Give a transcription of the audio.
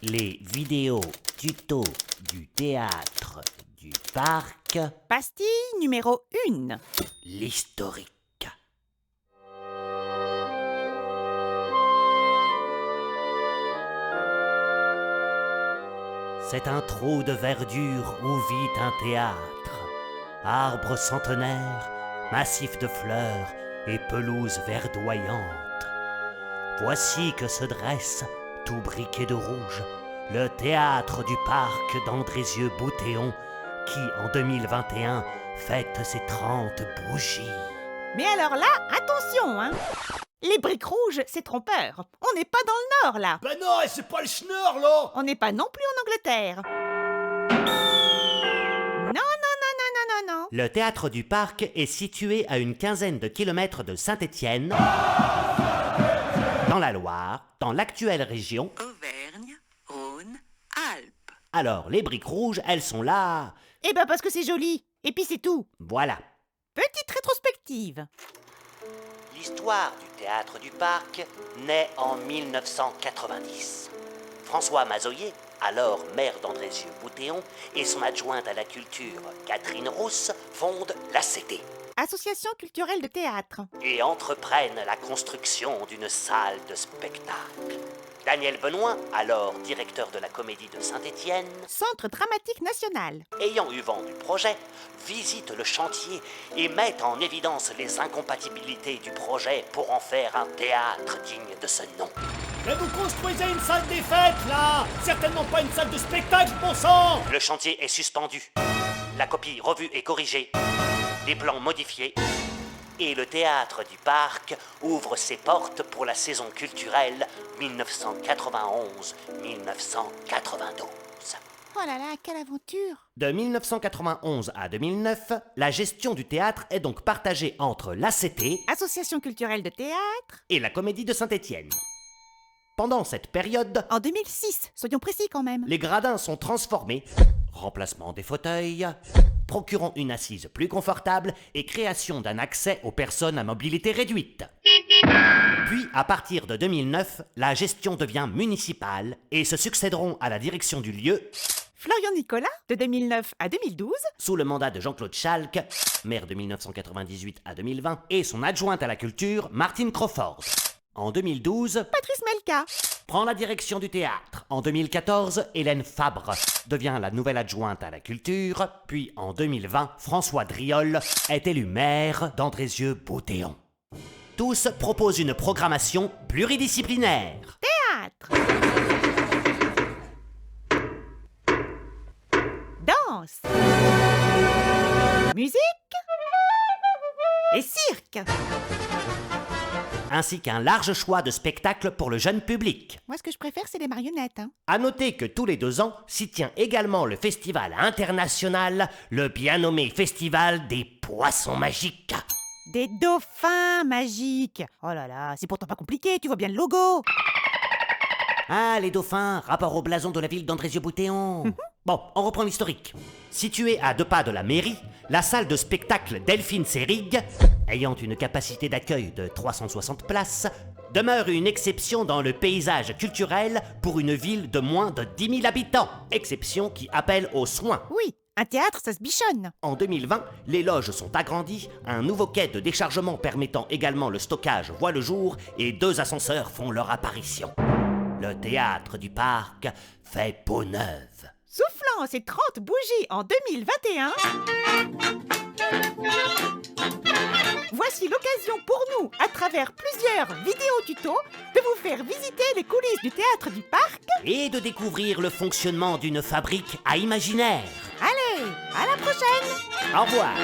Les vidéos tutos du théâtre du parc. Pastille numéro 1. L'historique. C'est un trou de verdure où vit un théâtre. Arbres centenaires, massifs de fleurs et pelouses verdoyantes. Voici que se dresse, tout briquet de rouge, le théâtre du parc d'Andrézieux-Bouthéon, qui en 2021 fête ses 30 bougies. Mais alors là, attention, hein. Les briques rouges, c'est trompeur. On n'est pas dans le Nord, là. Ben non, c'est pas le schnorr, là. On n'est pas non plus en Angleterre. Non. Le théâtre du parc est situé à une quinzaine de kilomètres de Saint-Étienne, dans la Loire, dans l'actuelle région Auvergne, Rhône, Alpes. Alors, les briques rouges, elles sont là. Eh ben parce que c'est joli. Et puis c'est tout. Voilà. Petite rétrospective. L'histoire du théâtre du parc naît en 1990. François Mazoyer, alors maire d'Andrézieux-Bouthéon, et son adjointe à la culture, Catherine Rousse, fondent l'ACT Association culturelle de théâtre. et entreprennent la construction d'une salle de spectacle. Daniel Benoît, alors directeur de la Comédie de Saint-Étienne, Centre dramatique national. ayant eu vent du projet, visite le chantier et met en évidence les incompatibilités du projet pour en faire un théâtre digne de ce nom. Mais vous construisez une salle des fêtes, là. Certainement pas une salle de spectacle, bon sang. Le chantier est suspendu, la copie revue et corrigée, les plans modifiés, et le théâtre du parc ouvre ses portes pour la saison culturelle 1991-1992. Oh là là, quelle aventure. De 1991 à 2009, la gestion du théâtre est donc partagée entre l'ACT Association culturelle de théâtre. et la Comédie de Saint-Étienne. Pendant cette période, En 2006, soyons précis quand même. les gradins sont transformés, remplacement des fauteuils, procurant une assise plus confortable et création d'un accès aux personnes à mobilité réduite. Puis, à partir de 2009, la gestion devient municipale et se succéderont à la direction du lieu, Florian Nicolas, de 2009 à 2012. sous le mandat de Jean-Claude Schalk, maire de 1998 à 2020, et son adjointe à la culture, Martine Crawford. En 2012, Patrice Melka. prend la direction du théâtre. En 2014, Hélène Fabre devient la nouvelle adjointe à la culture. Puis en 2020, François Driol est élu maire d'Andrézieux-Bouthéon. Tous proposent une programmation pluridisciplinaire. Théâtre. Danse. Musique. Et cirque. Ainsi qu'un large choix de spectacles pour le jeune public. Moi, ce que je préfère, c'est les marionnettes. Hein. À noter que tous les 2 ans s'y tient également le festival international, le bien nommé Festival des Poissons Magiques. Des dauphins magiques. Oh là là, c'est pourtant pas compliqué, tu vois bien le logo. Ah, les dauphins, rapport au blason de la ville d'Andrézieux-Bouthéon. Bon, on reprend l'historique. Située à 2 pas de la mairie, la salle de spectacle Delphine Seyrig, ayant une capacité d'accueil de 360 places, demeure une exception dans le paysage culturel pour une ville de moins de 10 000 habitants. Exception qui appelle aux soins. Oui, un théâtre, ça se bichonne. En 2020, les loges sont agrandies, un nouveau quai de déchargement permettant également le stockage voit le jour et 2 ascenseurs font leur apparition. Le théâtre du parc fait peau neuve. Soufflant ses 30 bougies en 2021, voici l'occasion pour nous, à travers plusieurs vidéos tutos, de vous faire visiter les coulisses du théâtre du parc. Et de découvrir le fonctionnement d'une fabrique à imaginaire. Allez, à la prochaine. Au revoir.